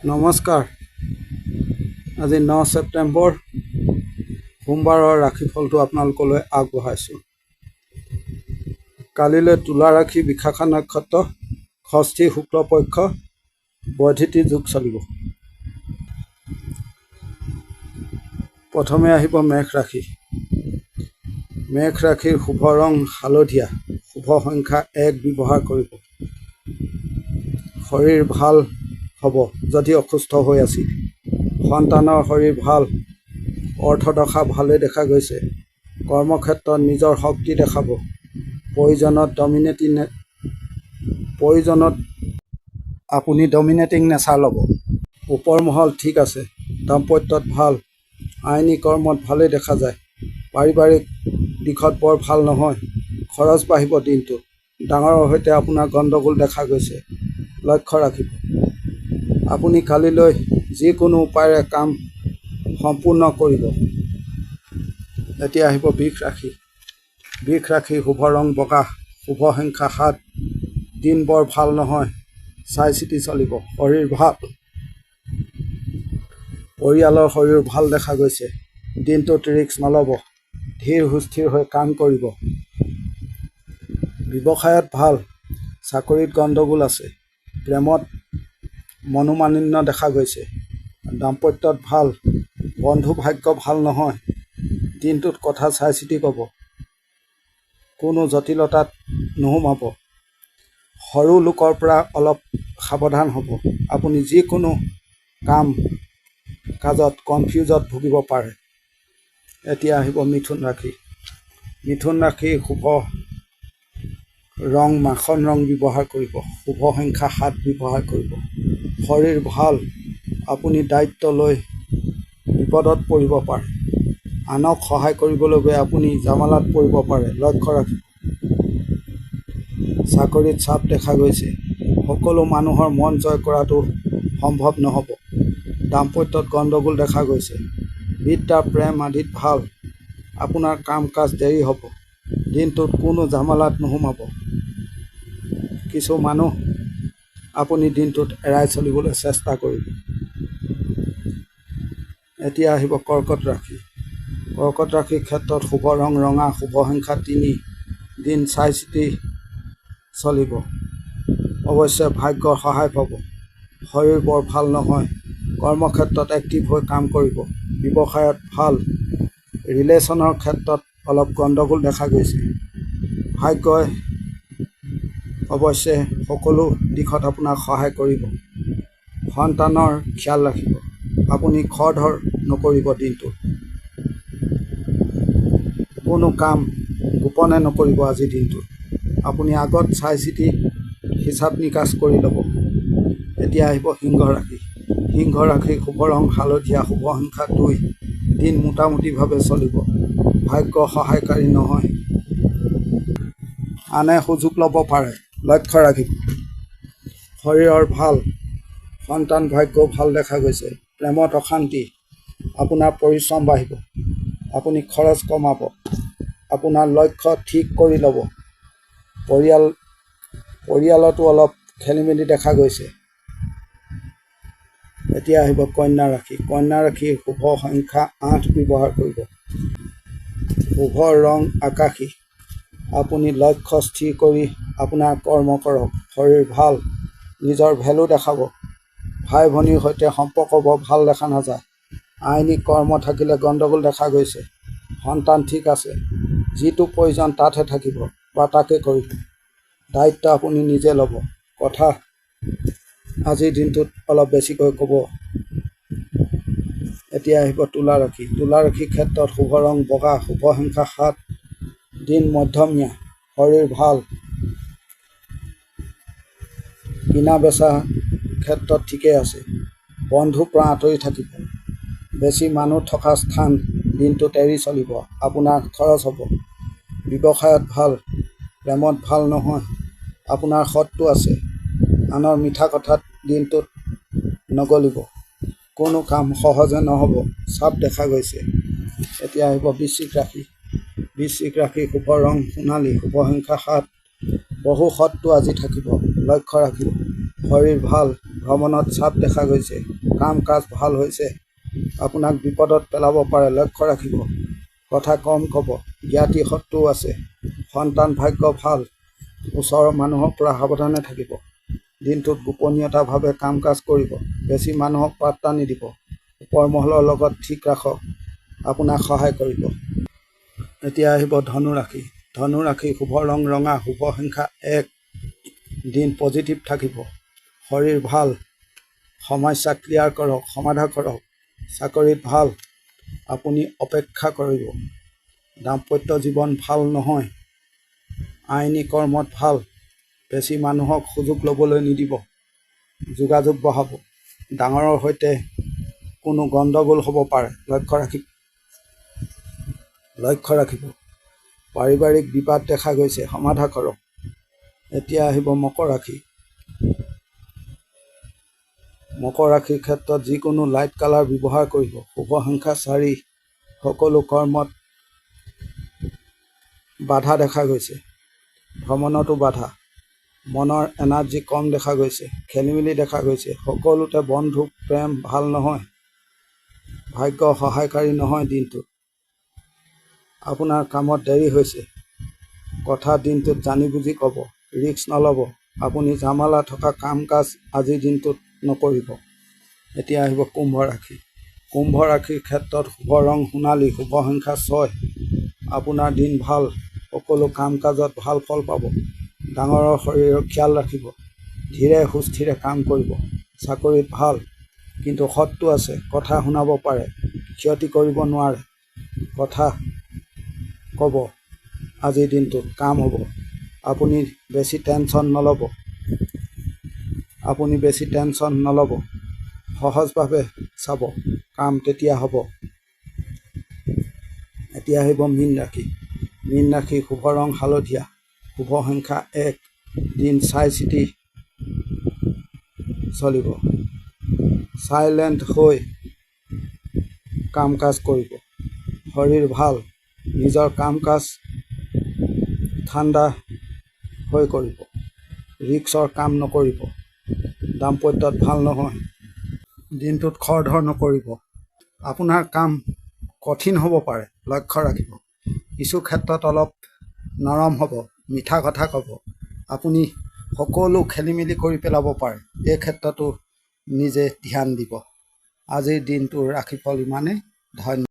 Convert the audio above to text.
নমস্কাৰ। আজি 9 ছেপ্টেম্বৰ সোমবাৰৰ ৰাশিফলটো আপোনালোকলৈ আগবঢ়াইছোঁ। কালিলৈ তুলা ৰাশি বিশাখা নক্ষত্ৰ ষষ্ঠী শুক্লপক্ষ বৈধিতি যোগ চলিব। প্ৰথমে আহিব মেঘ ৰাশি। মেঘ ৰাশিৰ শুভ ৰং হালধীয়া, শুভ সংখ্যা 1 ব্যৱহাৰ কৰিব। শৰীৰ ভাল হ'ব যদি অসুস্থ হৈ আছিল। সন্তানৰ শৰীৰ ভাল, অৰ্থদশা ভালেই দেখা গৈছে। কৰ্মক্ষেত্ৰত নিজৰ শক্তি দেখাব। প্ৰয়োজনত আপুনি ডমিনেটিং নেচাৰ ল'ব। ওপৰ মহল ঠিক আছে। দাম্পত্যত ভাল, আইনী কৰ্মত ভালেই দেখা যায়। পাৰিবাৰিক দিশত বৰ ভাল নহয়। খৰচ বাঢ়িব দিনটোত। ডাঙৰৰ সৈতে আপোনাৰ গণ্ডগোল দেখা গৈছে। লক্ষ্য ৰাখিব। আপুনি কালিলৈ যিকোনো উপায়েৰে কাম সম্পূৰ্ণ কৰিব। এতিয়া আহিব বৃষ ৰাশি। বৃষ ৰাশিৰ শুভ ৰং বগা, শুভ সংখ্যা 7। দিন বৰ ভাল নহয়, চাই চিতি চলিব। শৰীৰ ভাল, পৰিয়ালৰ শৰীৰ ভাল দেখা গৈছে। দিনটোত ৰিস্ক নল'ব, ধীৰ সুস্থিৰ হৈ কাম কৰিব। ব্যৱসায়ত ভাল, চাকৰিত গণ্ডগোল আছে। প্ৰেমত মনোমালিন্য দেখা গৈছে। দাম্পত্যত ভাল, বন্ধু ভাগ্য ভাল নহয়। দিনটোত কথা চাই চিতি ক'ব। কোনো জটিলতাত নোসোমাব। সৰু লোকৰ পৰা অলপ সাৱধান হ'ব। আপুনি যিকোনো কাম কাজত কনফিউজত ভুগিব পাৰে। এতিয়া আহিব মিথুন ৰাশি। মিথুন ৰাশিৰ শুভ ৰং মাখন ৰং ব্যৱহাৰ কৰিব। শুভ সংখ্যা 7 ব্যৱহাৰ কৰিব। শৰীৰ ভাল, আপুনি দায়িত্ব লৈ বিপদত পৰিব পাৰে। আনক সহায় কৰিবলৈ গৈ আপুনি জামালাত পৰিব পাৰে। লক্ষ্য ৰাখিব। চাকৰিত চাপ দেখা গৈছে। সকলো মানুহৰ মন জয় কৰাটো সম্ভৱ নহ'ব। দাম্পত্যত গণ্ডগোল দেখা গৈছে। বিদ্যা প্ৰেম আদিত ভাল। আপোনাৰ কাম কাজ দেৰি হ'ব। দিনটোত কোনো জামালাত নোসোমাব। কিছু মানুহ আপুনি দিনটোত এৰাই চলিবলৈ চেষ্টা কৰিব। এতিয়া আহিব কৰ্কট ৰাশি। কৰ্কট ৰাশিৰ ক্ষেত্ৰত শুভ ৰং ৰঙা, শুভ সংখ্যা 3। দিন চাই চিতি চলিব। অৱশ্যে ভাগ্যৰ সহায় পাব। শৰীৰ বৰ ভাল নহয়। কৰ্মক্ষেত্ৰত এক্টিভ হৈ কাম কৰিব। ব্যৱসায়ত ভাল, ৰিলেশ্যনৰ ক্ষেত্ৰত অলপ গণ্ডগোল দেখা গৈছে। ভাগ্যই অৱশ্যে সকলো দিশত আপোনাক সহায় কৰিব। সন্তানৰ খিয়াল ৰাখিব। আপুনি খৰধৰ নকৰিব। দিনটোত কোনো কাম গোপনে নকৰিব। আজিৰ দিনটোত আপুনি আগত চাই চিতি হিচাপ নিকাচ কৰি ল'ব। এতিয়া আহিব সিংহ ৰাশি। সিংহ ৰাশিৰ শুভ ৰং হালধীয়া, শুভ সংখ্যা 2। দিন মোটামুটিভাৱে চলিব। ভাগ্য সহায়কাৰী নহয়। আনে সুযোগ ল'ব পাৰে। লক্ষ্য ৰাখিব। শৰীৰৰ ভাল, সন্তান ভাগ্যও ভাল দেখা গৈছে। প্ৰেমত অশান্তি, আপোনাৰ পৰিশ্ৰম বাঢ়িব। আপুনি খৰচ কমাব। আপোনাৰ লক্ষ্য ঠিক কৰি ল'ব। পৰিয়ালতো অলপ খেলিমেলি দেখা গৈছে। এতিয়া আহিব কন্যা ৰাশি। কন্যা ৰাশিৰ শুভ সংখ্যা 8 ব্যৱহাৰ কৰিব। শুভ ৰং আকাশী। আপুনি লক্ষ্য স্থিৰ কৰি আপোনাৰ কৰ্ম কৰক। শৰীৰ ভাল, নিজৰ ভেলু দেখাব। ভাই ভনীৰ সৈতে সম্পৰ্ক বৰ ভাল দেখা নাযায়। আইনী কৰ্ম থাকিলে গণ্ডগোল দেখা গৈছে। সন্তান ঠিক আছে। যিটো প্ৰয়োজন তাতহে থাকিব বা তাকে কৰিব। দায়িত্ব আপুনি নিজে ল'ব। কথা আজিৰ দিনটোত অলপ বেছিকৈ ক'ব। এতিয়া আহিব তুলা ৰাশি। তুলা ৰাশিৰ ক্ষেত্ৰত শুভ ৰং বগা, শুভ সংখ্যা 7। দিন মধ্যমীয়া। শৰীৰ ভাল, কিনা বেচা ক্ষেত্ৰত ঠিকেই আছে। বন্ধুৰ পৰা আঁতৰি থাকিব। বেছি মানুহ থকা স্থান দিনটোত এৰি চলিব। আপোনাৰ খৰচ হ'ব। ব্যৱসায়ত ভাল, প্ৰেমত ভাল নহয়। আপোনাৰ শত্ৰু আছে। আনৰ মিঠা কথাত দিনটোত নগলিব। কোনো কাম সহজে নহ'ব, চাপ দেখা গৈছে। এতিয়া আহিব বৃশ্চিক ৰাশি। বৃশ্চিক ৰাশিৰ শুভ ৰং সোণালী, শুভ সংখ্যা 7। বহু শত্ৰু আজি থাকিব। লক্ষ্য ৰাখিব। শৰীৰ ভাল, ভ্ৰমণত চাপ দেখা গৈছে, কাম কাজ ভাল হৈছে। আপোনাক বিপদত পেলাব পাৰে, লক্ষ্য ৰাখিব। কথা কম ক'ব, জ্ঞাতি শত্ৰু আছে। সন্তান ভাগ্য ভাল। ওচৰৰ মানুহৰ পৰা সাৱধানে থাকিব। দিনটোত গোপনীয়তাভাৱে কাম কাজ কৰিব। বেছি মানুহক পাত্তা নিদিব। ওপৰ মহলৰ লগত ঠিক ৰাখক, আপোনাক সহায় কৰিব। এতিয়া আহিব ধনু ৰাশি। ধনু ৰাশি শুভ ৰং ৰঙা, শুভ সংখ্যা 1। দিন পজিটিভ থাকিব। শৰীৰ ভাল। সমস্যা ক্লিয়াৰ কৰক, সমাধান কৰক। চাকৰিত ভাল। আপুনি অপেক্ষা কৰিব। দাম্পত্য জীৱন ভাল নহয়। আইনী কৰ্মত ভাল। বেছি মানুহক সুযোগ ল'বলৈ নিদিব। যোগাযোগ বঢ়াব। ডাঙৰৰ সৈতে কোনো গণ্ডগোল হ'ব পাৰে, লক্ষ্য ৰাখিব। পাৰিবাৰিক বিবাদ দেখা গৈছে, সমাধান কৰক। এতিয়া আহিব মকৰ ৰাশি। মকৰ ৰাশিৰ ক্ষেত্ৰত যিকোনো লাইট কালাৰ ব্যৱহাৰ কৰিব। শুভ সংখ্যা 4। সকলো কৰ্মত বাধা দেখা গৈছে। ভ্ৰমণতো বাধা। মনৰ এনাৰ্জি কম দেখা গৈছে। খেলিমেলি দেখা গৈছে। সকলোতে বন্ধু প্ৰেম ভাল নহয়। ভাগ্য সহায়কাৰী নহয় দিনটোত। আপোনাৰ কামত দেৰি হৈছে। কথা দিনটোত জানি বুজি ক'ব। ৰিস্ক নল'ব। আপুনি জামালা থকা কাম কাজ আজিৰ দিনটোত নকৰিব। এতিয়া আহিব কুম্ভ ৰাশি। কুম্ভ ৰাশিৰ ক্ষেত্ৰত শুভ ৰং সোণালী, শুভ সংখ্যা 6। আপোনাৰ দিন ভাল। সকলো কাম কাজত ভাল ফল পাব। ডাঙৰৰ শৰীৰৰ খিয়াল ৰাখিব। ধীৰে সুস্থিৰে কাম কৰিব। চাকৰিত ভাল, কিন্তু শত্ৰু আছে। কথা শুনাব পাৰে, ক্ষতি কৰিব নোৱাৰে। কথা ক'ব। আজিৰ দিনটোত কাম হ'ব। আপুনি বেছি টেনশ্যন নল'ব। সহজভাৱে চাব, কাম তেতিয়া হ'ব। এতিয়া আহিব মীন ৰাশি। মীন ৰাশি শুভ ৰং হালধীয়া, শুভ সংখ্যা 1। দিন চাই চিতি চলিব। চাইলেণ্ট হৈ কাম কাজ কৰিব। শৰীৰ ভাল। নিজৰ কাম কাজ ঠাণ্ডা হৈ কৰিব। ৰিস্কৰ কাম নকৰিব। দাম্পত্যত ভাল নহয়। দিনটোত খৰধৰ নকৰিব। আপোনাৰ কাম কঠিন হ'ব পাৰে, লক্ষ্য ৰাখিব। কিছু ক্ষেত্ৰত অলপ নৰম হ'ব, মিঠা কথা ক'ব। আপুনি সকলো খেলিমেলি কৰি পেলাব পাৰে। এই ক্ষেত্ৰতো নিজে ধ্যান দিব। আজিৰ দিনটোৰ ৰাশিফল ইমানেই। ধন্যবাদ।